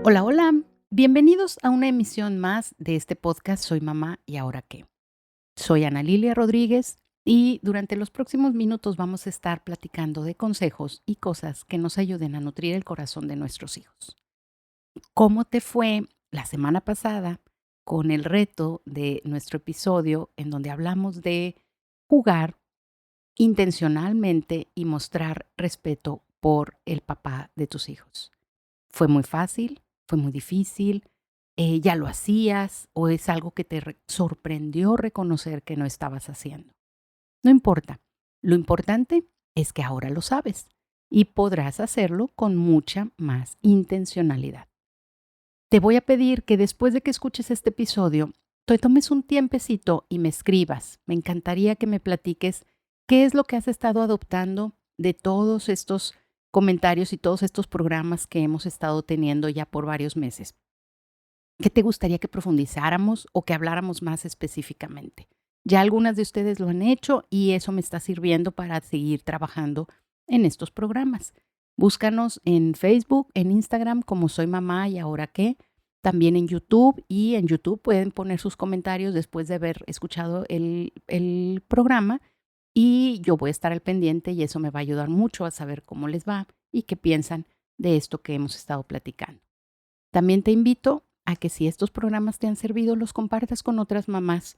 Hola, hola. Bienvenidos a una emisión más de este podcast Soy Mamá y Ahora qué. Soy Ana Lilia Rodríguez y durante los próximos minutos vamos a estar platicando de consejos y cosas que nos ayuden a nutrir el corazón de nuestros hijos. ¿Cómo te fue la semana pasada con el reto de nuestro episodio en donde hablamos de jugar intencionalmente y mostrar respeto por el papá de tus hijos? ¿Fue muy fácil? ¿Fue muy difícil? ¿Ya lo hacías o es algo que te sorprendió reconocer que no estabas haciendo? No importa. Lo importante es que ahora lo sabes y podrás hacerlo con mucha más intencionalidad. Te voy a pedir que después de que escuches este episodio, te tomes un tiempecito y me escribas. Me encantaría que me platiques qué es lo que has estado adoptando de todos estos comentarios y todos estos programas que hemos estado teniendo ya por varios meses. ¿Qué te gustaría que profundizáramos o que habláramos más específicamente? Ya algunas de ustedes lo han hecho y eso me está sirviendo para seguir trabajando en estos programas. Búscanos en Facebook, en Instagram como Soy Mamá y Ahora qué. También en YouTube y en YouTube pueden poner sus comentarios después de haber escuchado el programa y yo voy a estar al pendiente y eso me va a ayudar mucho a saber cómo les va y qué piensan de esto que hemos estado platicando. También te invito a que si estos programas te han servido, los compartas con otras mamás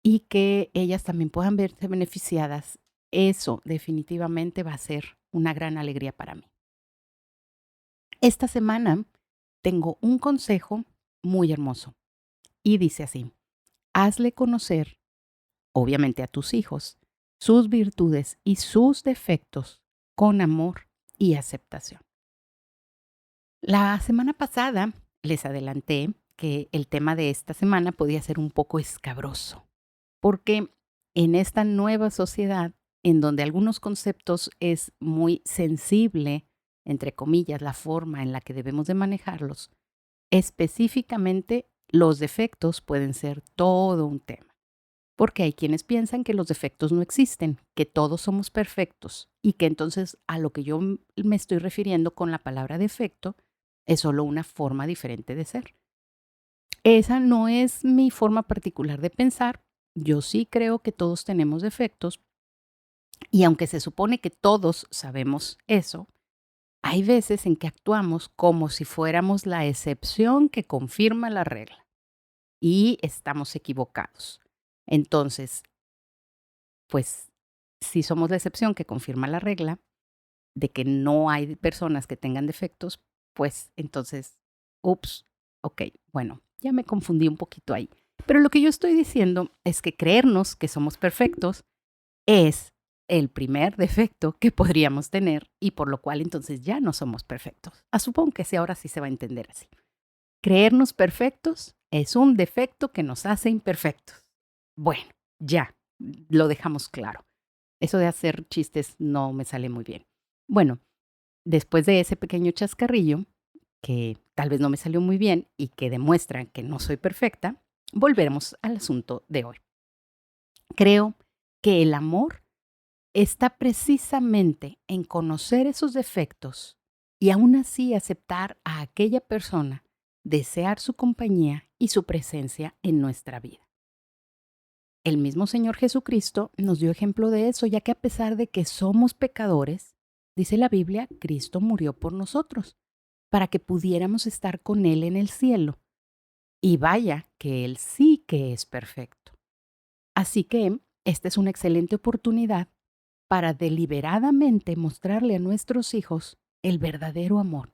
y que ellas también puedan verse beneficiadas. Eso definitivamente va a ser una gran alegría para mí. Esta semana tengo un consejo muy hermoso y dice así: hazle conocer, obviamente a tus hijos, sus virtudes y sus defectos con amor y aceptación. La semana pasada les adelanté que el tema de esta semana podía ser un poco escabroso, porque en esta nueva sociedad, en donde algunos conceptos es muy sensible, entre comillas, la forma en la que debemos de manejarlos, específicamente los defectos pueden ser todo un tema. Porque hay quienes piensan que los defectos no existen, que todos somos perfectos y que entonces a lo que yo me estoy refiriendo con la palabra defecto es solo una forma diferente de ser. Esa no es mi forma particular de pensar. Yo sí creo que todos tenemos defectos y aunque se supone que todos sabemos eso, hay veces en que actuamos como si fuéramos la excepción que confirma la regla y estamos equivocados. Entonces, pues si somos la excepción que confirma la regla de que no hay personas que tengan defectos, pues entonces, ups, ok, bueno, ya me confundí un poquito ahí. Pero lo que yo estoy diciendo es que creernos que somos perfectos es el primer defecto que podríamos tener y por lo cual entonces ya no somos perfectos. Supongo que sí, ahora sí se va a entender así. Creernos perfectos es un defecto que nos hace imperfectos. Bueno, ya, lo dejamos claro. Eso de hacer chistes no me sale muy bien. Bueno, después de ese pequeño chascarrillo, que tal vez no me salió muy bien y que demuestra que no soy perfecta, volveremos al asunto de hoy. Creo que el amor está precisamente en conocer esos defectos y aún así aceptar a aquella persona, desear su compañía y su presencia en nuestra vida. El mismo Señor Jesucristo nos dio ejemplo de eso, ya que a pesar de que somos pecadores, dice la Biblia, Cristo murió por nosotros, para que pudiéramos estar con Él en el cielo. Y vaya que Él sí que es perfecto. Así que esta es una excelente oportunidad para deliberadamente mostrarle a nuestros hijos el verdadero amor,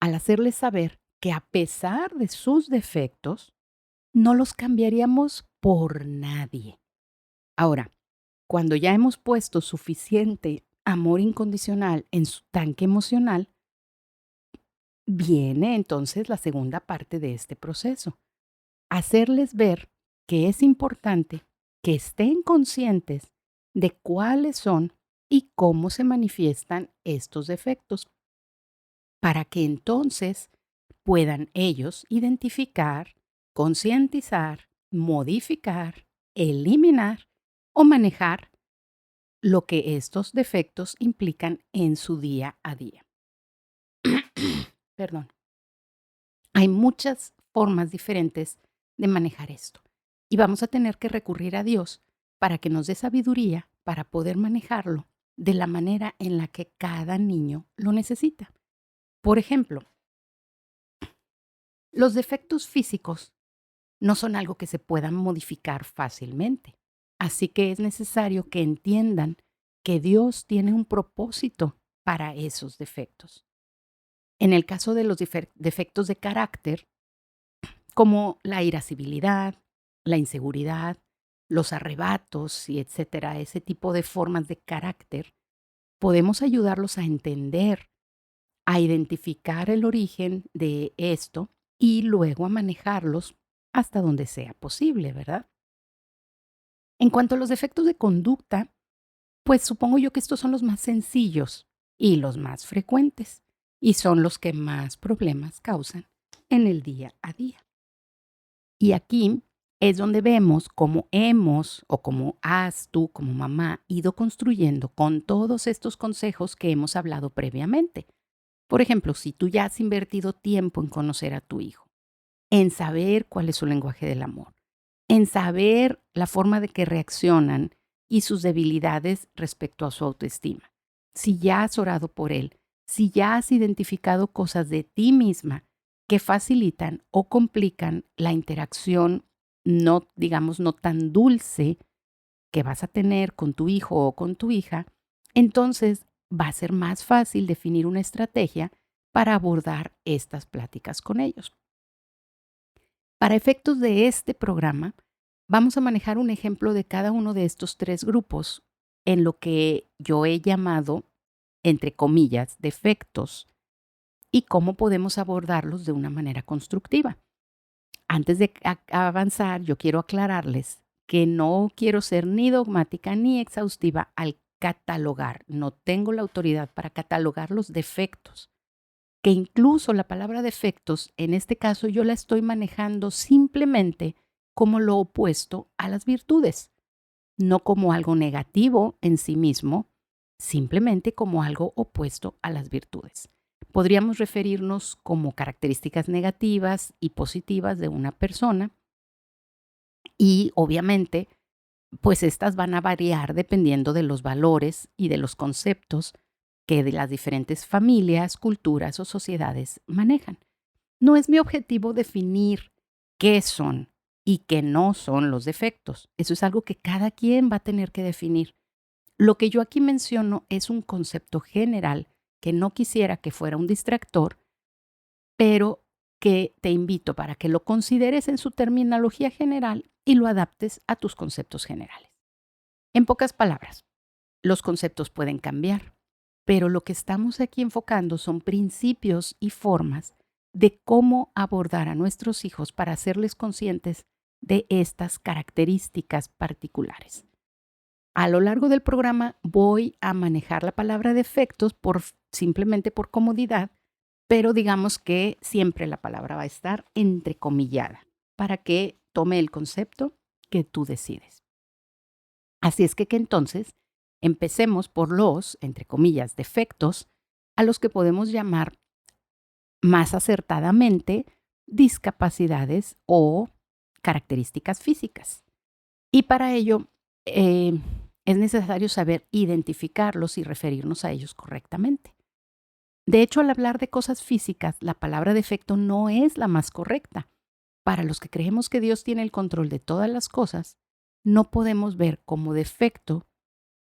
al hacerles saber que a pesar de sus defectos, no los cambiaríamos por nadie. Ahora, cuando ya hemos puesto suficiente amor incondicional en su tanque emocional, viene entonces la segunda parte de este proceso. Hacerles ver que es importante que estén conscientes de cuáles son y cómo se manifiestan estos defectos, para que entonces puedan ellos identificar, concientizar, modificar, eliminar o manejar lo que estos defectos implican en su día a día. Perdón. Hay muchas formas diferentes de manejar esto y vamos a tener que recurrir a Dios para que nos dé sabiduría para poder manejarlo de la manera en la que cada niño lo necesita. Por ejemplo, los defectos físicos no son algo que se puedan modificar fácilmente, así que es necesario que entiendan que Dios tiene un propósito para esos defectos. En el caso de los defectos de carácter, como la irascibilidad, la inseguridad, los arrebatos y etcétera, ese tipo de formas de carácter, podemos ayudarlos a entender, a identificar el origen de esto y luego a manejarlos hasta donde sea posible, ¿verdad? En cuanto a los defectos de conducta, pues supongo yo que estos son los más sencillos y los más frecuentes y son los que más problemas causan en el día a día. Y aquí es donde vemos cómo hemos o cómo has tú como mamá ido construyendo con todos estos consejos que hemos hablado previamente. Por ejemplo, si tú ya has invertido tiempo en conocer a tu hijo, en saber cuál es su lenguaje del amor, en saber la forma de que reaccionan y sus debilidades respecto a su autoestima, si ya has orado por él, si ya has identificado cosas de ti misma que facilitan o complican la interacción no, digamos, no tan dulce que vas a tener con tu hijo o con tu hija, entonces va a ser más fácil definir una estrategia para abordar estas pláticas con ellos. Para efectos de este programa, vamos a manejar un ejemplo de cada uno de estos tres grupos en lo que yo he llamado, entre comillas, defectos y cómo podemos abordarlos de una manera constructiva. Antes de avanzar, yo quiero aclararles que no quiero ser ni dogmática ni exhaustiva al catalogar. No tengo la autoridad para catalogar los defectos, que incluso la palabra defectos, en este caso yo la estoy manejando simplemente como lo opuesto a las virtudes, no como algo negativo en sí mismo, simplemente como algo opuesto a las virtudes. Podríamos referirnos como características negativas y positivas de una persona y obviamente pues estas van a variar dependiendo de los valores y de los conceptos que de las diferentes familias, culturas o sociedades manejan. No es mi objetivo definir qué son y qué no son los defectos. Eso es algo que cada quien va a tener que definir. Lo que yo aquí menciono es un concepto general que no quisiera que fuera un distractor, pero que te invito para que lo consideres en su terminología general y lo adaptes a tus conceptos generales. En pocas palabras, los conceptos pueden cambiar, pero lo que estamos aquí enfocando son principios y formas de cómo abordar a nuestros hijos para hacerles conscientes de estas características particulares. A lo largo del programa voy a manejar la palabra defectos simplemente por comodidad, pero digamos que siempre la palabra va a estar entrecomillada para que tome el concepto que tú decides. Así es que entonces empecemos por los, entre comillas, defectos a los que podemos llamar más acertadamente discapacidades o características físicas. Y para ello es necesario saber identificarlos y referirnos a ellos correctamente. De hecho, al hablar de cosas físicas, la palabra defecto no es la más correcta. Para los que creemos que Dios tiene el control de todas las cosas, no podemos ver como defecto,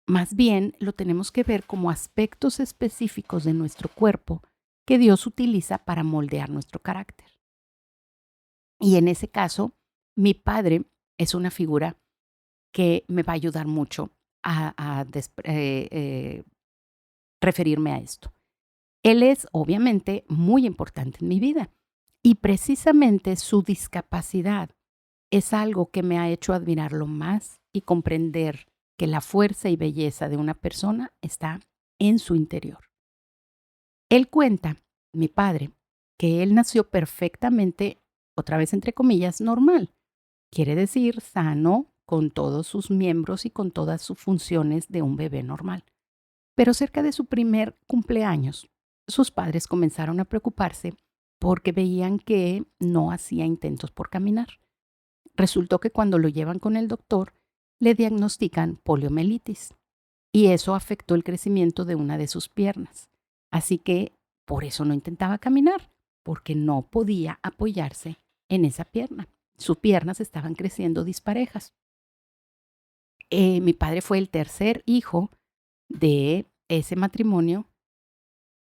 más bien lo tenemos que ver como aspectos específicos de nuestro cuerpo que Dios utiliza para moldear nuestro carácter. Y en ese caso, mi padre es una figura que me va a ayudar mucho a referirme a esto. Él es obviamente muy importante en mi vida y precisamente su discapacidad es algo que me ha hecho admirarlo más y comprender que la fuerza y belleza de una persona está en su interior. Él cuenta, mi padre, que él nació perfectamente, otra vez entre comillas, normal. Quiere decir sano con todos sus miembros y con todas sus funciones de un bebé normal. Pero cerca de su primer cumpleaños, sus padres comenzaron a preocuparse porque veían que no hacía intentos por caminar. Resultó que cuando lo llevan con el doctor, le diagnostican poliomielitis y eso afectó el crecimiento de una de sus piernas. Así que por eso no intentaba caminar, porque no podía apoyarse en esa pierna. Sus piernas estaban creciendo disparejas. Mi padre fue el tercer hijo de ese matrimonio,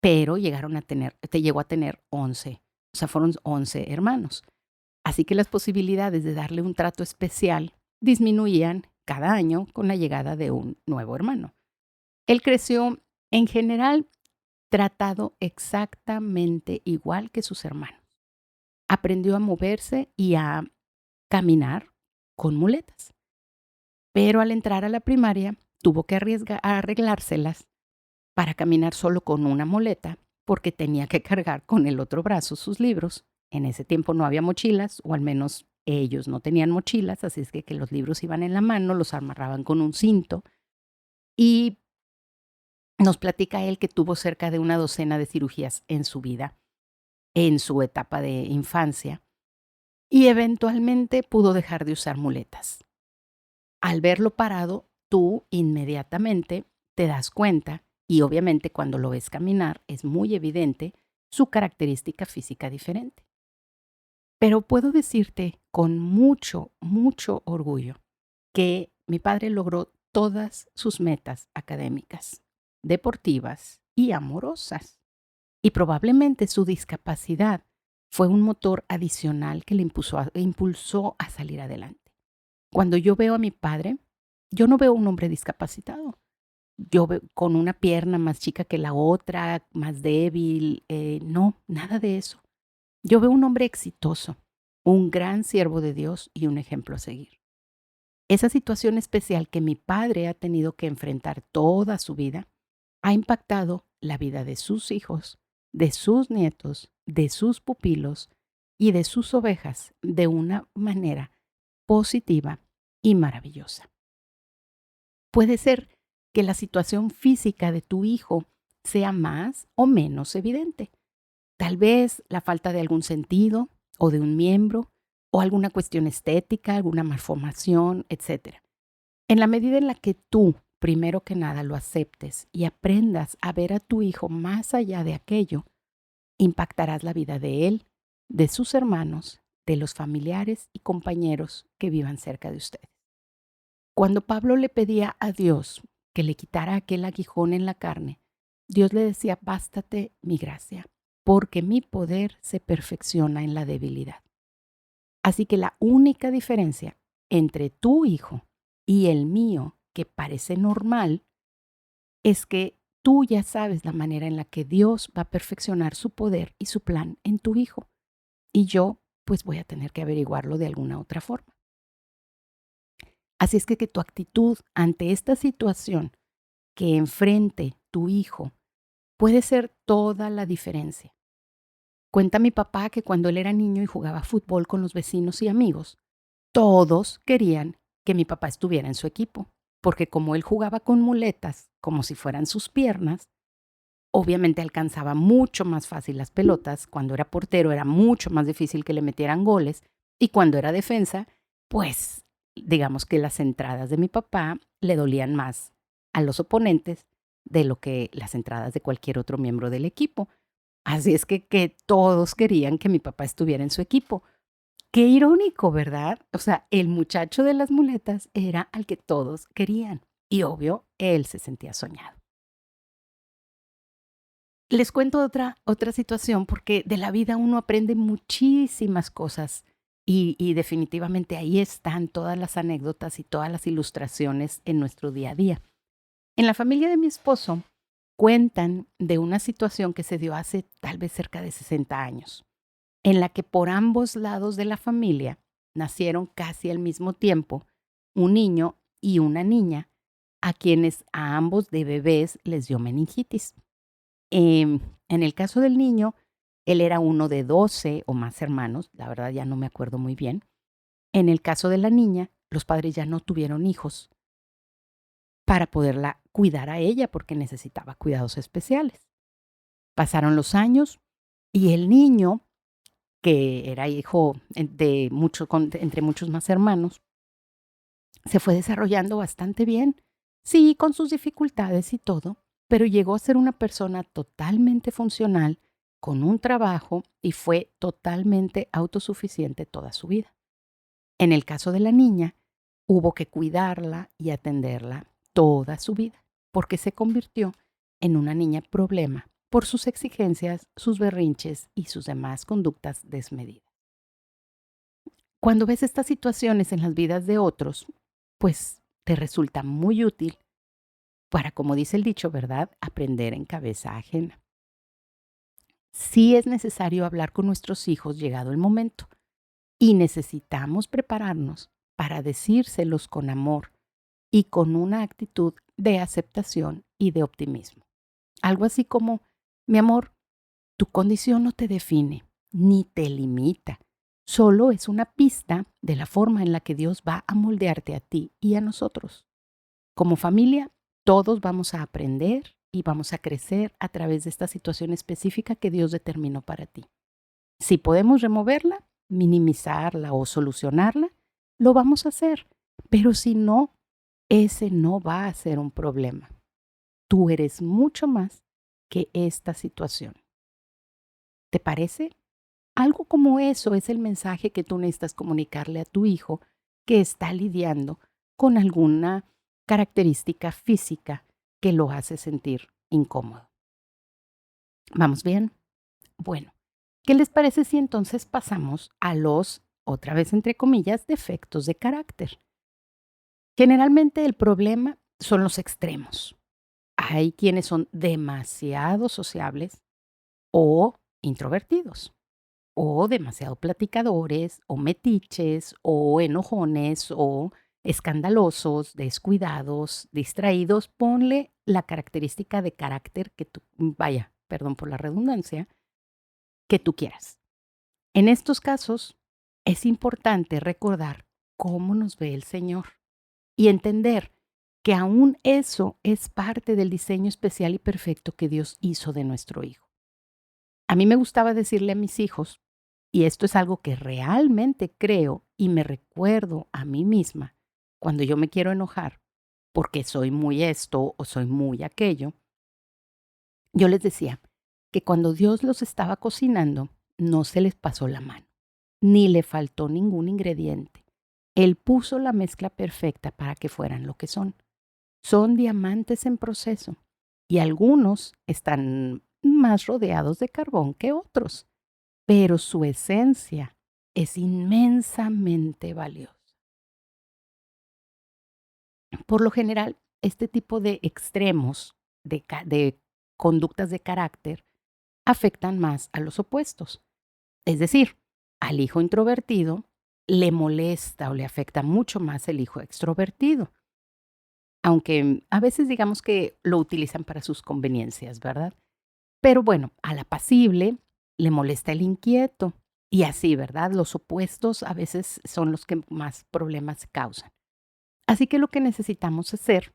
pero llegó a tener 11, o sea, fueron 11 hermanos. Así que las posibilidades de darle un trato especial disminuían cada año con la llegada de un nuevo hermano. Él creció, en general, tratado exactamente igual que sus hermanos. Aprendió a moverse y a caminar con muletas, pero al entrar a la primaria tuvo que arreglárselas para caminar solo con una muleta porque tenía que cargar con el otro brazo sus libros. En ese tiempo no había mochilas, o al menos ellos no tenían mochilas, así es que los libros iban en la mano, los amarraban con un cinto. Y nos platica él que tuvo cerca de una docena de cirugías en su vida, en su etapa de infancia, y eventualmente pudo dejar de usar muletas. Al verlo parado, tú inmediatamente te das cuenta, y obviamente cuando lo ves caminar es muy evidente su característica física diferente. Pero puedo decirte con mucho, mucho orgullo que mi padre logró todas sus metas académicas, deportivas y amorosas. Y probablemente su discapacidad fue un motor adicional que le impulsó a salir adelante. Cuando yo veo a mi padre, yo no veo un hombre discapacitado. Yo veo con una pierna más chica que la otra, más débil. No, nada de eso. Yo veo un hombre exitoso, un gran siervo de Dios y un ejemplo a seguir. Esa situación especial que mi padre ha tenido que enfrentar toda su vida ha impactado la vida de sus hijos, de sus nietos, de sus pupilos y de sus ovejas de una manera positiva y maravillosa. Puede ser que la situación física de tu hijo sea más o menos evidente. Tal vez la falta de algún sentido o de un miembro o alguna cuestión estética, alguna malformación, etc. En la medida en la que tú, primero que nada, lo aceptes y aprendas a ver a tu hijo más allá de aquello, impactarás la vida de él, de sus hermanos, de los familiares y compañeros que vivan cerca de ustedes. Cuando Pablo le pedía a Dios que le quitara aquel aguijón en la carne, Dios le decía: bástate mi gracia, porque mi poder se perfecciona en la debilidad. Así que la única diferencia entre tu hijo y el mío, que parece normal, es que tú ya sabes la manera en la que Dios va a perfeccionar su poder y su plan en tu hijo. Y yo, pues voy a tener que averiguarlo de alguna otra forma. Así es que tu actitud ante esta situación que enfrente tu hijo puede ser toda la diferencia. Cuenta mi papá que cuando él era niño y jugaba fútbol con los vecinos y amigos, todos querían que mi papá estuviera en su equipo, porque como él jugaba con muletas, como si fueran sus piernas, obviamente alcanzaba mucho más fácil las pelotas. Cuando era portero era mucho más difícil que le metieran goles, y cuando era defensa, pues digamos que las entradas de mi papá le dolían más a los oponentes de lo que las entradas de cualquier otro miembro del equipo. Así es que todos querían que mi papá estuviera en su equipo. Qué irónico, ¿verdad? O sea, el muchacho de las muletas era al que todos querían. Y obvio, él se sentía soñado. Les cuento otra situación, porque de la vida uno aprende muchísimas cosas y definitivamente ahí están todas las anécdotas y todas las ilustraciones en nuestro día a día. En la familia de mi esposo cuentan de una situación que se dio hace tal vez cerca de 60 años, en la que por ambos lados de la familia nacieron casi al mismo tiempo un niño y una niña, a quienes a ambos de bebés les dio meningitis. En el caso del niño, él era uno de 12 o más hermanos, la verdad ya no me acuerdo muy bien. En el caso de la niña, los padres ya no tuvieron hijos para poderla cuidar a ella porque necesitaba cuidados especiales. Pasaron los años y el niño que era hijo entre muchos más hermanos, se fue desarrollando bastante bien, sí, con sus dificultades y todo, pero llegó a ser una persona totalmente funcional, con un trabajo y fue totalmente autosuficiente toda su vida. En el caso de la niña, hubo que cuidarla y atenderla toda su vida, porque se convirtió en una niña problema por sus exigencias, sus berrinches y sus demás conductas desmedidas. Cuando ves estas situaciones en las vidas de otros, pues te resulta muy útil para, como dice el dicho, ¿verdad?, aprender en cabeza ajena. Sí es necesario hablar con nuestros hijos llegado el momento y necesitamos prepararnos para decírselos con amor y con una actitud de aceptación y de optimismo. Algo así como, mi amor, tu condición no te define ni te limita, solo es una pista de la forma en la que Dios va a moldearte a ti y a nosotros. Como familia, todos vamos a aprender y vamos a crecer a través de esta situación específica que Dios determinó para ti. Si podemos removerla, minimizarla o solucionarla, lo vamos a hacer. Pero si no, ese no va a ser un problema. Tú eres mucho más que esta situación. ¿Te parece? Algo como eso es el mensaje que tú necesitas comunicarle a tu hijo que está lidiando con alguna característica física que lo hace sentir incómodo. ¿Vamos bien? Bueno, ¿qué les parece si entonces pasamos a los, otra vez entre comillas, defectos de carácter? Generalmente el problema son los extremos. Hay quienes son demasiado sociables o introvertidos, o demasiado platicadores, o metiches, o enojones, o escandalosos, descuidados, distraídos. Ponle la característica de carácter que tú, vaya, perdón por la redundancia, que tú quieras. En estos casos, es importante recordar cómo nos ve el Señor y entender que aún eso es parte del diseño especial y perfecto que Dios hizo de nuestro hijo. A mí me gustaba decirle a mis hijos, y esto es algo que realmente creo y me recuerdo a mí misma cuando yo me quiero enojar porque soy muy esto o soy muy aquello, yo les decía que cuando Dios los estaba cocinando, no se les pasó la mano, ni le faltó ningún ingrediente. Él puso la mezcla perfecta para que fueran lo que son. Son diamantes en proceso y algunos están más rodeados de carbón que otros, pero su esencia es inmensamente valiosa. Por lo general, este tipo de extremos de conductas de carácter afectan más a los opuestos. Es decir, al hijo introvertido le molesta o le afecta mucho más el hijo extrovertido, aunque a veces digamos que lo utilizan para sus conveniencias, ¿verdad? Pero bueno, a la apacible le molesta el inquieto y así, ¿verdad? Los opuestos a veces son los que más problemas causan. Así que lo que necesitamos hacer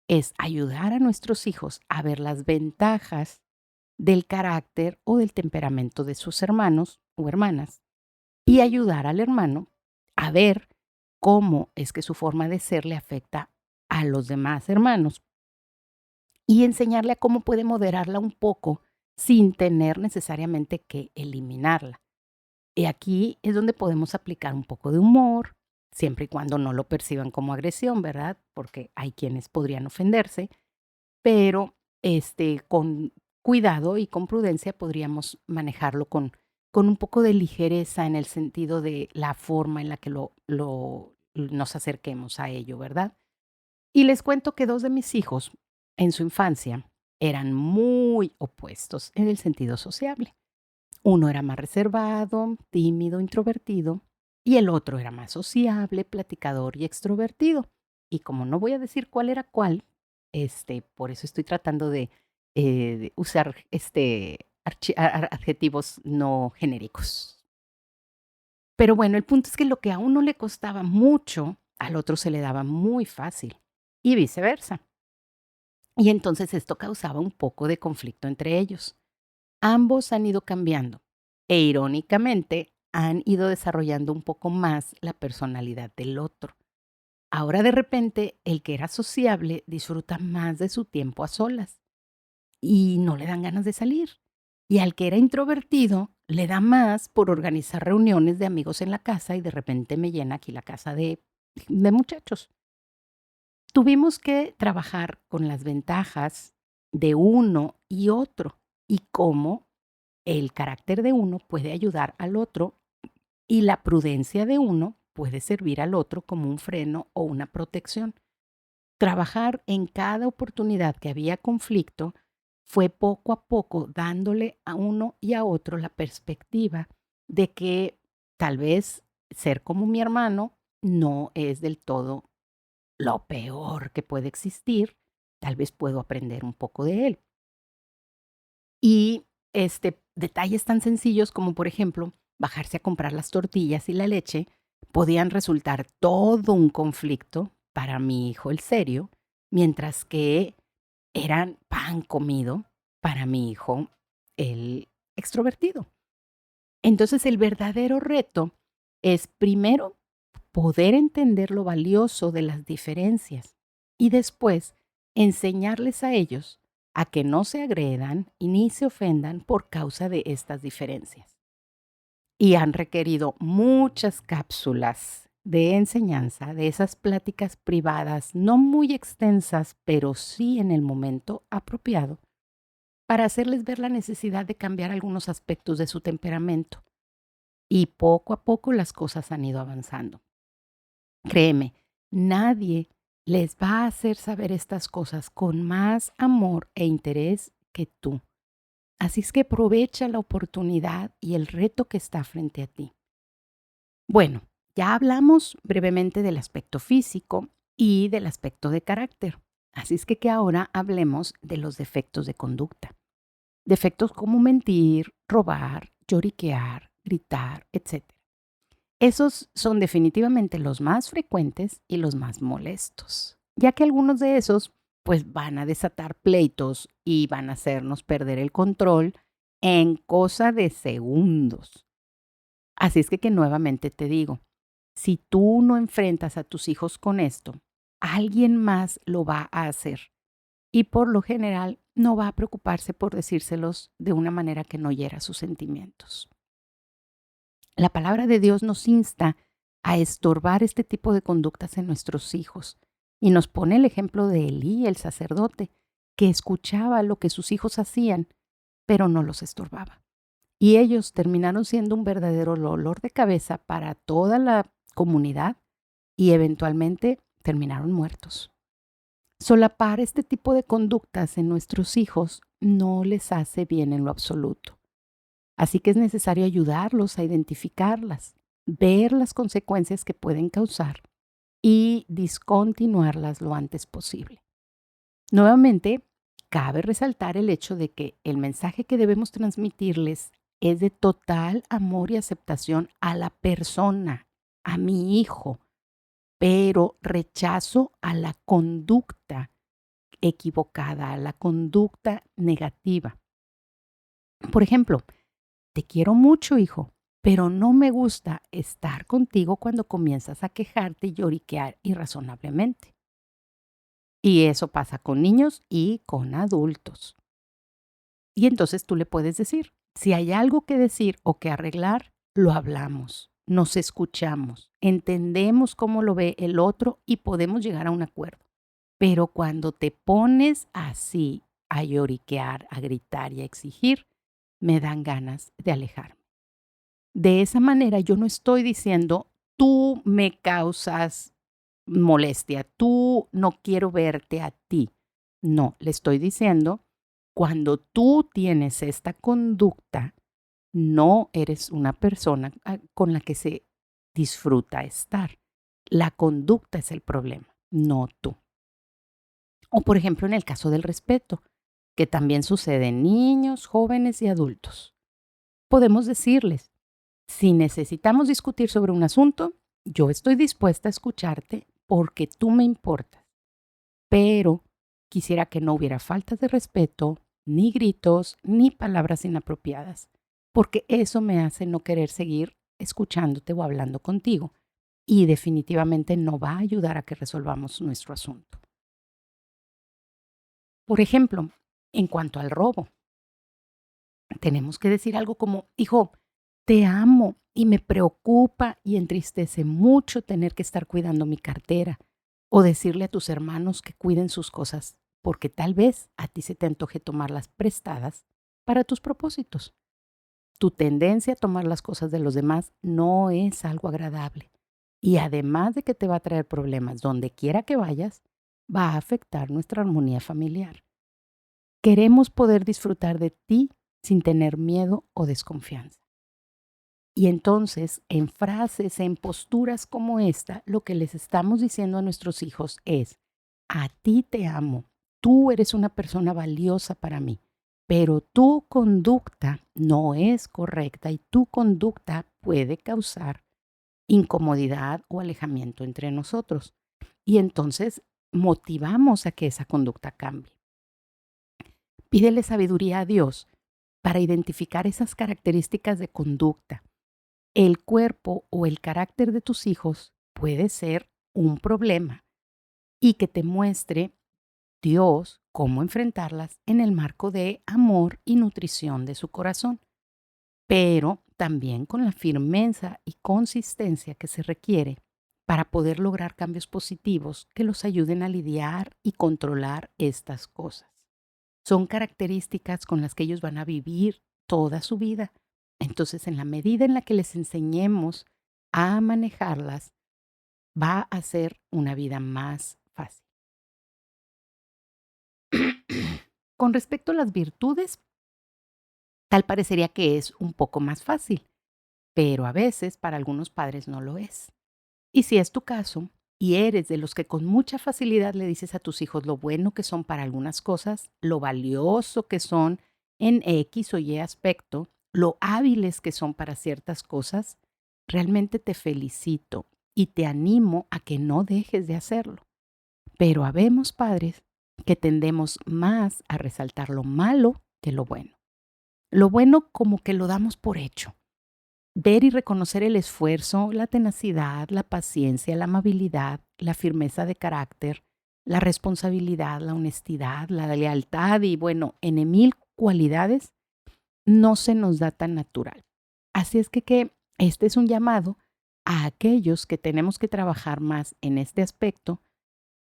es ayudar a nuestros hijos a ver las ventajas del carácter o del temperamento de sus hermanos o hermanas y ayudar al hermano a ver cómo es que su forma de ser le afecta a los demás hermanos y enseñarle a cómo puede moderarla un poco sin tener necesariamente que eliminarla. Y aquí es donde podemos aplicar un poco de humor, siempre y cuando no lo perciban como agresión, ¿verdad? Porque hay quienes podrían ofenderse, pero con cuidado y con prudencia podríamos manejarlo con un poco de ligereza en el sentido de la forma en la que nos acerquemos a ello, ¿verdad? Y les cuento que 2 de mis hijos en su infancia eran muy opuestos en el sentido sociable. Uno era más reservado, tímido, introvertido, y el otro era más sociable, platicador y extrovertido. Y como no voy a decir cuál era cuál, por eso estoy tratando de usar adjetivos no genéricos. Pero bueno, el punto es que lo que a uno le costaba mucho, al otro se le daba muy fácil, y viceversa. Y entonces esto causaba un poco de conflicto entre ellos. Ambos han ido cambiando e irónicamente han ido desarrollando un poco más la personalidad del otro. Ahora de repente el que era sociable disfruta más de su tiempo a solas y no le dan ganas de salir. Y al que era introvertido le da más por organizar reuniones de amigos en la casa y de repente me llena aquí la casa de muchachos. Tuvimos que trabajar con las ventajas de uno y otro y cómo el carácter de uno puede ayudar al otro y la prudencia de uno puede servir al otro como un freno o una protección. Trabajar en cada oportunidad que había conflicto fue poco a poco dándole a uno y a otro la perspectiva de que tal vez ser como mi hermano no es del todo lo peor que puede existir, tal vez puedo aprender un poco de él. Y detalles tan sencillos como, por ejemplo, bajarse a comprar las tortillas y la leche podían resultar todo un conflicto para mi hijo el serio, mientras que eran pan comido para mi hijo el extrovertido. Entonces, el verdadero reto es primero poder entender lo valioso de las diferencias y después enseñarles a ellos a que no se agredan y ni se ofendan por causa de estas diferencias. Y han requerido muchas cápsulas de enseñanza, de esas pláticas privadas, no muy extensas, pero sí en el momento apropiado, para hacerles ver la necesidad de cambiar algunos aspectos de su temperamento. Y poco a poco las cosas han ido avanzando. Créeme, nadie les va a hacer saber estas cosas con más amor e interés que tú. Así es que aprovecha la oportunidad y el reto que está frente a ti. Bueno, ya hablamos brevemente del aspecto físico y del aspecto de carácter. Así es que ahora hablemos de los defectos de conducta. Defectos como mentir, robar, lloriquear, gritar, etc. Esos son definitivamente los más frecuentes y los más molestos, ya que algunos de esos pues van a desatar pleitos y van a hacernos perder el control en cosa de segundos. Así es que nuevamente te digo, si tú no enfrentas a tus hijos con esto, alguien más lo va a hacer y por lo general no va a preocuparse por decírselos de una manera que no hiera sus sentimientos. La palabra de Dios nos insta a estorbar este tipo de conductas en nuestros hijos y nos pone el ejemplo de Elí, el sacerdote, que escuchaba lo que sus hijos hacían, pero no los estorbaba. Y ellos terminaron siendo un verdadero dolor de cabeza para toda la comunidad y eventualmente terminaron muertos. Solapar este tipo de conductas en nuestros hijos no les hace bien en lo absoluto. Así que es necesario ayudarlos a identificarlas, ver las consecuencias que pueden causar y discontinuarlas lo antes posible. Nuevamente, cabe resaltar el hecho de que el mensaje que debemos transmitirles es de total amor y aceptación a la persona, a mi hijo, pero rechazo a la conducta equivocada, a la conducta negativa. Por ejemplo, te quiero mucho, hijo, pero no me gusta estar contigo cuando comienzas a quejarte y lloriquear irrazonablemente. Y eso pasa con niños y con adultos. Y entonces tú le puedes decir, si hay algo que decir o que arreglar, lo hablamos, nos escuchamos, entendemos cómo lo ve el otro y podemos llegar a un acuerdo. Pero cuando te pones así a lloriquear, a gritar y a exigir, me dan ganas de alejarme. De esa manera yo no estoy diciendo, tú me causas molestia, tú no quiero verte a ti. No, le estoy diciendo, cuando tú tienes esta conducta, no eres una persona con la que se disfruta estar. La conducta es el problema, no tú. O por ejemplo, en el caso del respeto, que también sucede en niños, jóvenes y adultos. Podemos decirles, si necesitamos discutir sobre un asunto, yo estoy dispuesta a escucharte porque tú me importas, pero quisiera que no hubiera faltas de respeto, ni gritos, ni palabras inapropiadas, porque eso me hace no querer seguir escuchándote o hablando contigo y definitivamente no va a ayudar a que resolvamos nuestro asunto. Por ejemplo, en cuanto al robo, tenemos que decir algo como, hijo, te amo y me preocupa y entristece mucho tener que estar cuidando mi cartera. O decirle a tus hermanos que cuiden sus cosas, porque tal vez a ti se te antoje tomarlas prestadas para tus propósitos. Tu tendencia a tomar las cosas de los demás no es algo agradable. Y además de que te va a traer problemas donde quiera que vayas, va a afectar nuestra armonía familiar. Queremos poder disfrutar de ti sin tener miedo o desconfianza. Y entonces, en frases, en posturas como esta, lo que les estamos diciendo a nuestros hijos es, a ti te amo, tú eres una persona valiosa para mí, pero tu conducta no es correcta y tu conducta puede causar incomodidad o alejamiento entre nosotros. Y entonces motivamos a que esa conducta cambie. Pídele sabiduría a Dios para identificar esas características de conducta. El cuerpo o el carácter de tus hijos puede ser un problema y que te muestre Dios cómo enfrentarlas en el marco de amor y nutrición de su corazón, pero también con la firmeza y consistencia que se requiere para poder lograr cambios positivos que los ayuden a lidiar y controlar estas cosas. Son características con las que ellos van a vivir toda su vida. Entonces, en la medida en la que les enseñemos a manejarlas, va a ser una vida más fácil. Con respecto a las virtudes, tal parecería que es un poco más fácil, pero a veces para algunos padres no lo es. Y si es tu caso, y eres de los que con mucha facilidad le dices a tus hijos lo bueno que son para algunas cosas, lo valioso que son en X o Y aspecto, lo hábiles que son para ciertas cosas, realmente te felicito y te animo a que no dejes de hacerlo. Pero habemos padres que tendemos más a resaltar lo malo que lo bueno. Lo bueno como que lo damos por hecho. Ver y reconocer el esfuerzo, la tenacidad, la paciencia, la amabilidad, la firmeza de carácter, la responsabilidad, la honestidad, la lealtad y bueno, en mil cualidades, no se nos da tan natural. Así es que este es un llamado a aquellos que tenemos que trabajar más en este aspecto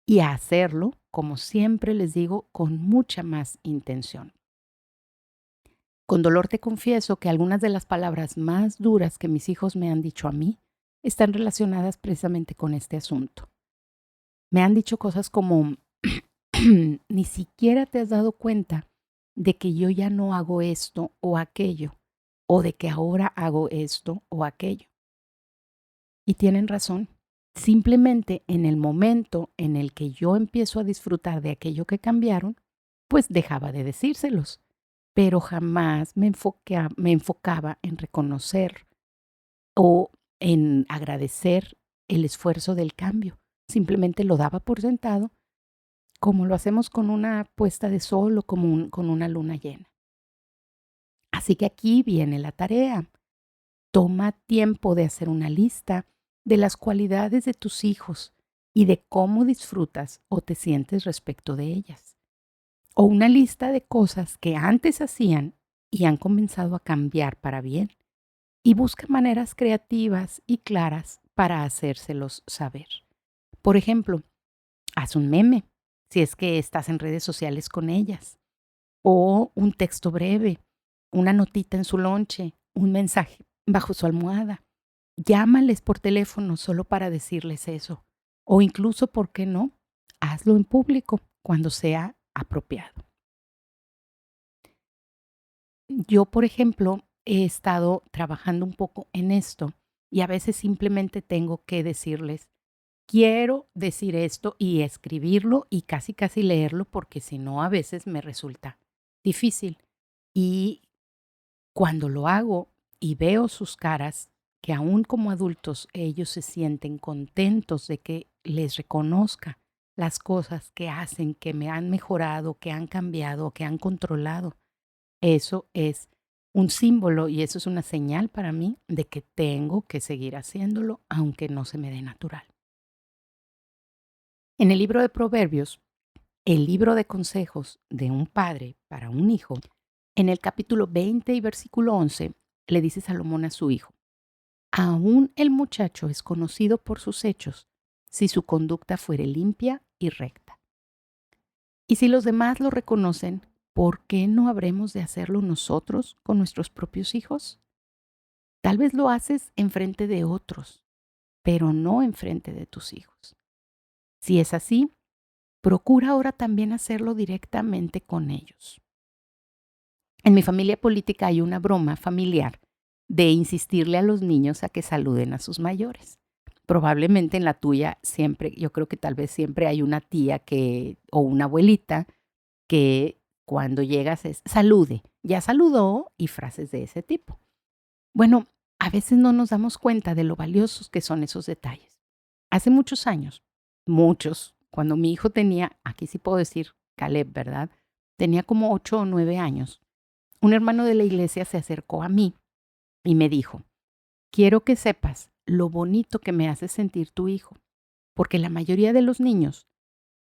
y a hacerlo, como siempre les digo, con mucha más intención. Con dolor te confieso que algunas de las palabras más duras que mis hijos me han dicho a mí están relacionadas precisamente con este asunto. Me han dicho cosas como, ni siquiera te has dado cuenta de que yo ya no hago esto o aquello, o de que ahora hago esto o aquello. Y tienen razón. Simplemente en el momento en el que yo empiezo a disfrutar de aquello que cambiaron, pues dejaba de decírselos, pero jamás me enfocaba en reconocer o en agradecer el esfuerzo del cambio. Simplemente lo daba por sentado, como lo hacemos con una puesta de sol o como con una luna llena. Así que aquí viene la tarea. Toma tiempo de hacer una lista de las cualidades de tus hijos y de cómo disfrutas o te sientes respecto de ellas. O una lista de cosas que antes hacían y han comenzado a cambiar para bien. Y busca maneras creativas y claras para hacérselos saber. Por ejemplo, haz un meme si es que estás en redes sociales con ellas. O un texto breve, una notita en su lonche, un mensaje bajo su almohada. Llámales por teléfono solo para decirles eso. O incluso, ¿por qué no? Hazlo en público cuando sea apropiado. Yo, por ejemplo, he estado trabajando un poco en esto y a veces simplemente tengo que decirles, quiero decir esto y escribirlo y casi casi leerlo porque si no a veces me resulta difícil. Y cuando lo hago y veo sus caras, que aún como adultos ellos se sienten contentos de que les reconozca las cosas que hacen, que me han mejorado, que han cambiado, que han controlado. Eso es un símbolo y eso es una señal para mí de que tengo que seguir haciéndolo aunque no se me dé natural. En el libro de Proverbios, el libro de consejos de un padre para un hijo, en el capítulo 20 y versículo 11, le dice Salomón a su hijo: aún el muchacho es conocido por sus hechos, si su conducta fuere limpia y recta. Y si los demás lo reconocen, ¿por qué no habremos de hacerlo nosotros con nuestros propios hijos? Tal vez lo haces enfrente de otros, pero no enfrente de tus hijos. Si es así, procura ahora también hacerlo directamente con ellos. En mi familia política hay una broma familiar de insistirle a los niños a que saluden a sus mayores. Probablemente en la tuya siempre, yo creo que tal vez siempre hay una tía o una abuelita que cuando llegas es salude, ya saludó y frases de ese tipo. Bueno, a veces no nos damos cuenta de lo valiosos que son esos detalles. Hace muchos años, muchos, cuando mi hijo tenía, aquí sí puedo decir Caleb, ¿verdad? Tenía como 8 o 9 años. Un hermano de la iglesia se acercó a mí y me dijo: quiero que sepas lo bonito que me hace sentir tu hijo, porque la mayoría de los niños,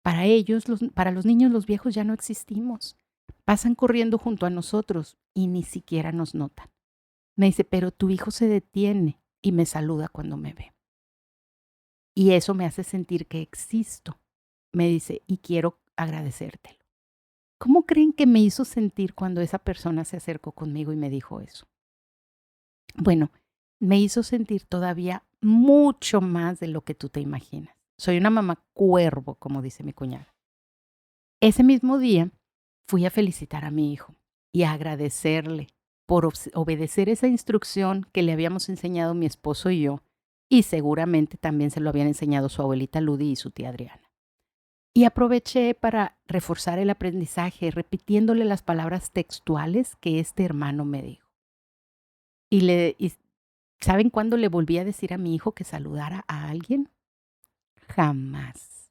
para los niños los viejos ya no existimos. Pasan corriendo junto a nosotros y ni siquiera nos notan. Me dice, pero tu hijo se detiene y me saluda cuando me ve. Y eso me hace sentir que existo. Me dice, y quiero agradecértelo. ¿Cómo creen que me hizo sentir cuando esa persona se acercó conmigo y me dijo eso? Bueno, me hizo sentir todavía mucho más de lo que tú te imaginas. Soy una mamá cuervo, como dice mi cuñada. Ese mismo día fui a felicitar a mi hijo y a agradecerle por obedecer esa instrucción que le habíamos enseñado mi esposo y yo, y seguramente también se lo habían enseñado su abuelita Ludy y su tía Adriana. Y aproveché para reforzar el aprendizaje, repitiéndole las palabras textuales que este hermano me dijo. Y ¿saben cuándo le volví a decir a mi hijo que saludara a alguien? Jamás.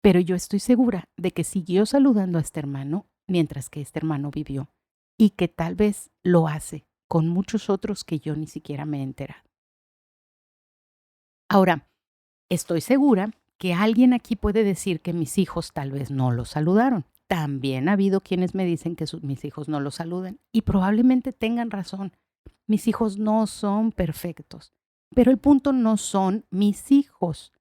Pero yo estoy segura de que siguió saludando a este hermano mientras que este hermano vivió y que tal vez lo hace con muchos otros que yo ni siquiera me he enterado. Ahora, estoy segura que alguien aquí puede decir que mis hijos tal vez no lo saludaron. También ha habido quienes me dicen que mis hijos no lo saluden y probablemente tengan razón. Mis hijos no son perfectos, pero el punto no son mis hijos.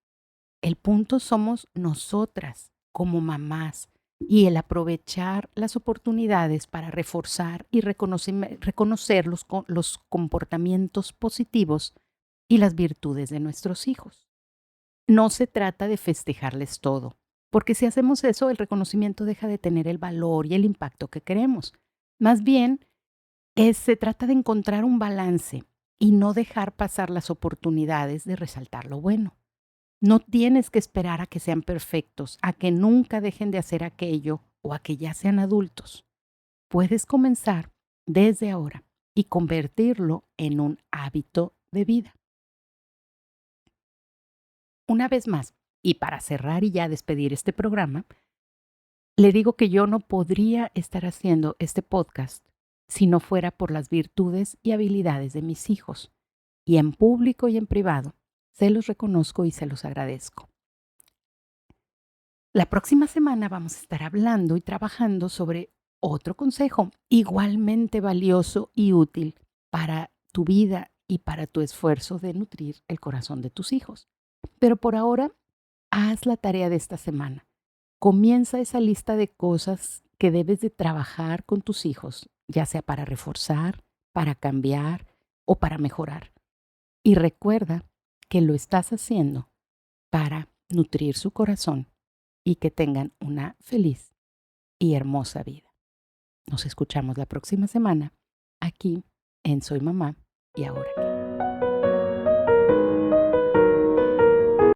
El punto somos nosotras como mamás y el aprovechar las oportunidades para reforzar y reconocer los comportamientos positivos y las virtudes de nuestros hijos. No se trata de festejarles todo, porque si hacemos eso, el reconocimiento deja de tener el valor y el impacto que queremos. Más bien, se trata de encontrar un balance y no dejar pasar las oportunidades de resaltar lo bueno. No tienes que esperar a que sean perfectos, a que nunca dejen de hacer aquello o a que ya sean adultos. Puedes comenzar desde ahora y convertirlo en un hábito de vida. Una vez más, y para cerrar y ya despedir este programa, le digo que yo no podría estar haciendo este podcast si no fuera por las virtudes y habilidades de mis hijos. Y en público y en privado, se los reconozco y se los agradezco. La próxima semana vamos a estar hablando y trabajando sobre otro consejo igualmente valioso y útil para tu vida y para tu esfuerzo de nutrir el corazón de tus hijos. Pero por ahora, haz la tarea de esta semana. Comienza esa lista de cosas que debes de trabajar con tus hijos, ya sea para reforzar, para cambiar o para mejorar. Y recuerda que lo estás haciendo para nutrir su corazón y que tengan una feliz y hermosa vida. Nos escuchamos la próxima semana aquí en Soy Mamá y Ahora Qué.